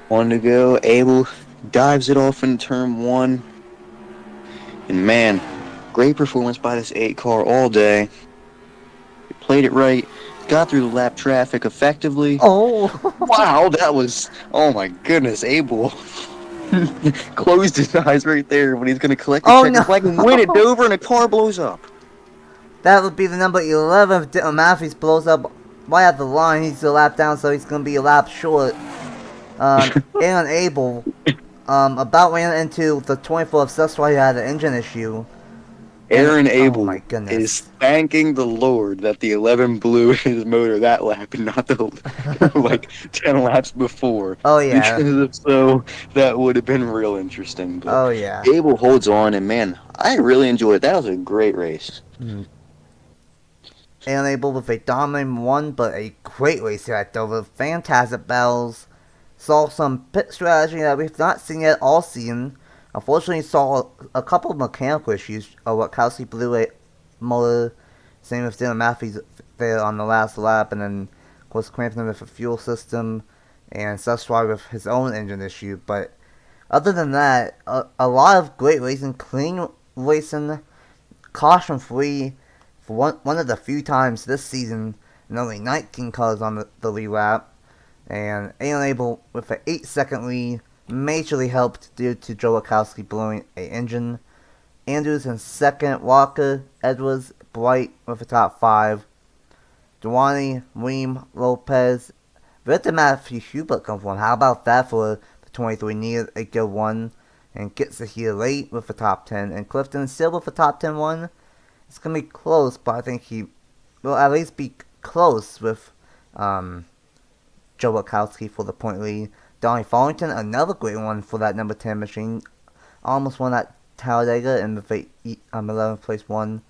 1 to go. Abel dives it off in turn 1. And man, great performance by this 8 car all day. He played it right. Got through the lap traffic effectively. Oh! Wow, that was... Oh my goodness, Abel closed his eyes right there when he's going to collect the checker flag and win it Dover and a car blows up. That would be the number 11 if Dylan Matthews blows up right at the line. He's a lap down, so he's going to be a lap short. Aaron Abel about ran into the 24th. That's why he had an engine issue. Aaron Abel oh my goodness, is thanking the Lord that the 11 blew his motor that lap and not the like 10 laps before. Oh yeah. Because if so, that would have been real interesting. But oh yeah. Abel holds on, and man, I really enjoyed it. That was a great race. Aaron Abel with a dominant one, but a great race here at Dover. Fantastic battles. Saw some pit strategy that we've not seen yet all season. Unfortunately, saw a couple of mechanical issues. Rutkowski blew a motor. Same with Dylan Matthews there on the last lap. And then, of course, Crampton with a fuel system. And Sestroy with his own engine issue. But other than that, a lot of great racing. Clean racing. Caution-free. For one of the few times this season. And only 19 cars on the lead lap. And Aaron Abel with an 8-second lead. Majorly helped due to Joe Rutkowski blowing a engine. Andrews in second, Walker, Edwards, Bright with the top 5. Duani, Ream, Lopez. Where did Matthew Hubert come from? How about that for the 23? Needed a good one. And gets it here late with the top 10. And Clifton still with the top 10 one. It's going to be close, but I think he will at least be close with Joe Rutkowski for the point lead. Donnie Farrington, another great one for that number 10 machine. Almost won at Talladega in the 11th place one.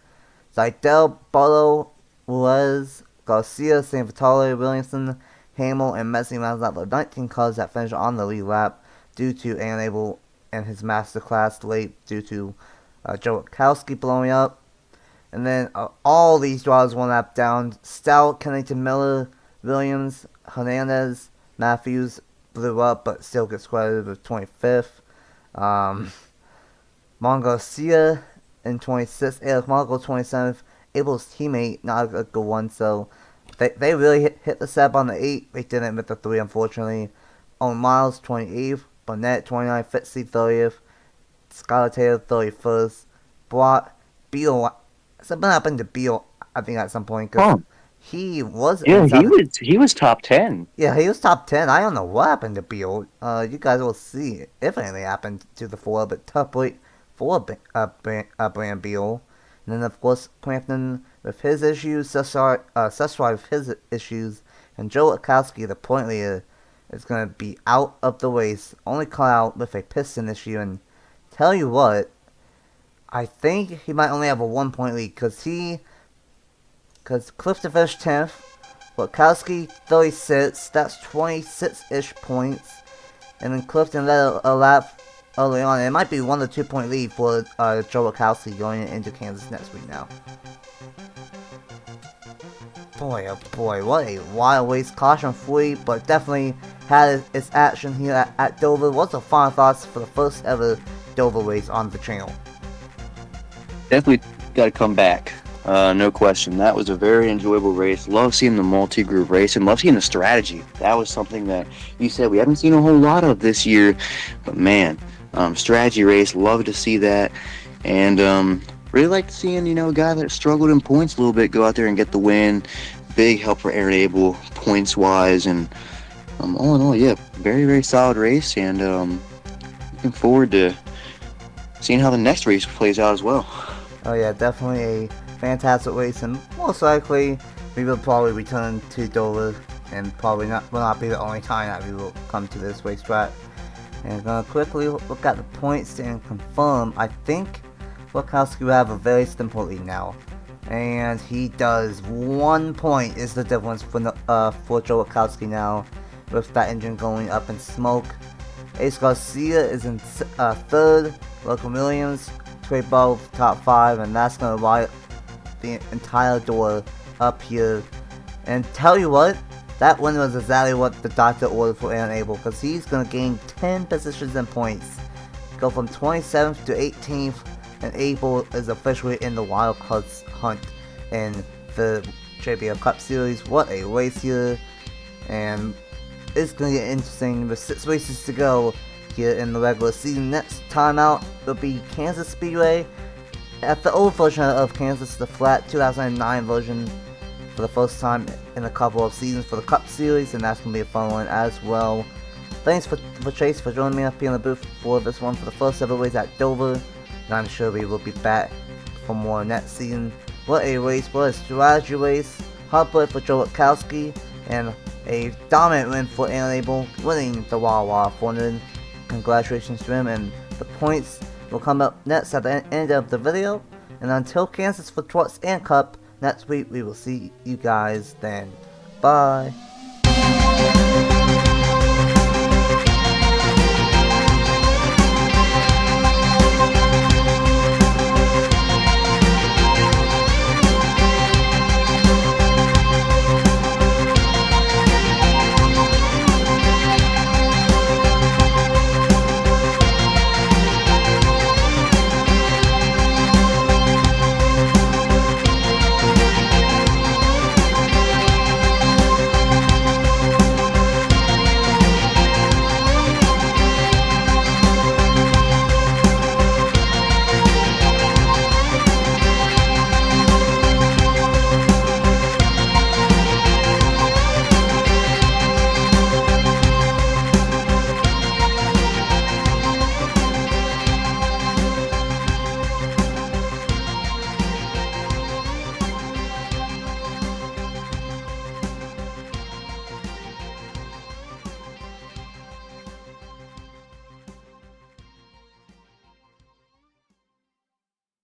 Seidel, Barlow, Ruiz, Garcia, San Vitale, Williamson, Hamill, and Messi rounds out the 19 cars that finished on the lead lap due to Aaron Abel and his masterclass late due to Joe Rutkowski blowing up. And then all these drivers one lap down. Stout, Kennington Miller, Williams, Hernandez, Matthews, blew up, but still gets credited with 25th. Mon Garcia in 26th. Eric Marco 27th. Abel's teammate, not a good one. So they really hit the set on the 8. They didn't with the 3, unfortunately. On Miles 28th. Burnett 29th. Fitzy 30th. Skylar Taylor 31st. Brought Beal. Something happened to Beal, I think, at some point. Cause he was Yeah, inside he was top 10. Yeah, he was top 10. I don't know what happened to Beal. You guys will see if anything happened to the 4, but tough weight for Brand Beal. And then, of course, Crampton with his issues, Sesrai with his issues, and Joe Witkowski, the point leader, is going to be out of the race. Only Cloud with a piston issue. And tell you what, I think he might only have a 1-point lead because Clifton finished 10th. Witkowski 36, that's 26-ish points. And then Clifton led a lap early on. It might be 1 or 2 point lead for Joe Witkowski going into Kansas next week now. Boy, oh boy, what a wild race. Caution free, but definitely had its action here at Dover. What's the final thoughts for the first ever Dover race on the channel? Definitely got to come back. No question. That was a very enjoyable race. Love seeing the multi-group race and love seeing the strategy. That was something that you said we haven't seen a whole lot of this year. But man, strategy race, love to see that. And really liked seeing, a guy that struggled in points a little bit go out there and get the win. Big help for Aaron Abel points-wise. And all in all, yeah, very, very solid race. And looking forward to seeing how the next race plays out as well. Oh yeah, definitely a fantastic race, and most likely we will probably return to Dover, and probably will not be the only time that we will come to this racetrack. And gonna quickly look at the points and confirm. I think Witkowski will have a very simple lead now, and he does. 1 point is the difference for Joe Witkowski now, with that engine going up in smoke. Ace Garcia is in 3rd. Logan Williams, Trey Ball top 5, and that's gonna light the entire door up here. And tell you what, that win was exactly what the doctor ordered for Aaron Abel, because he's going to gain 10 positions and points. Go from 27th to 18th, and Abel is officially in the wild cards hunt in the JBL Cup Series. What a race here, and it's going to get interesting with 6 races to go here in the regular season. Next time out will be Kansas Speedway. At the old version of Kansas, the flat 2009 version, for the first time in a couple of seasons for the Cup Series, and that's going to be a fun one as well. Thanks for Chase for joining me up here in the booth for this one for the first ever race at Dover, and I'm sure we will be back for more next season. What a race, what a strategy race. Hard play for Joe Witkowski, and a dominant win for Aaron Abel, winning the Wawa 400. Congratulations to him, and the points will come up next at the end of the video. And until Kansas for Trucks and Cup next week, we will see you guys then. Bye.